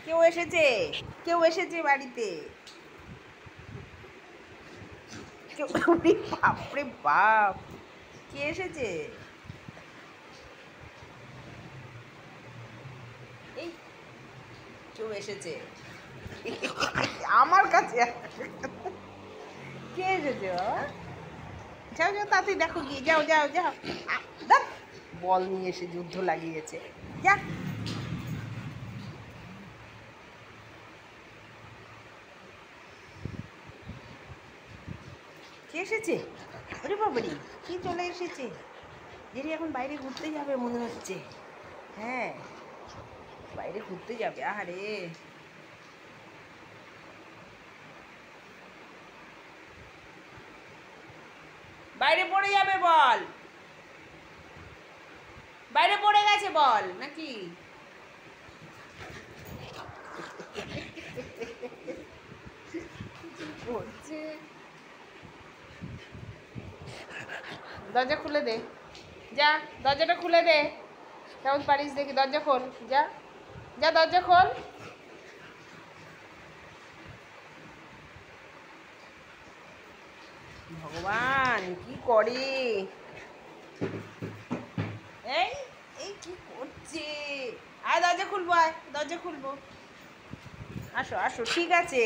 কেউ এসেছে, কেউ এসেছে বাড়িতে। কেউ, বাপরে বাপ, কে এসেছে? এই কেউ এসেছে আমার কাছে। কে এসেছে বাবা? যাও যাও তাড়াতাড়ি দেখো, গিয়ে যাও যাও যাও। বল নিয়ে এসে যুদ্ধ লাগিয়েছে। যা, কে এসেছে? ওরে বাবারি, কি চলে এসেছে? জেরি এখন বাইরে ঘুরতে যাবে মনে হচ্ছে। হ্যাঁ, বাইরে ঘুরতে যাবে। আরে বাইরে পড়ে যাবে বল, বাইরে পড়ে গেছে বল নাকি? করছে, দরজা খুলে দে, যা দরজাটা খুলে দে। কেমন পারিস দেখি, দরজা খোল, যা যা দরজা খোল। ভগবান কি করে? এই এই কি করছে? আয় দরজা খুলবো, আয় দরজা খুলবো। আসো আসো, ঠিক আছে।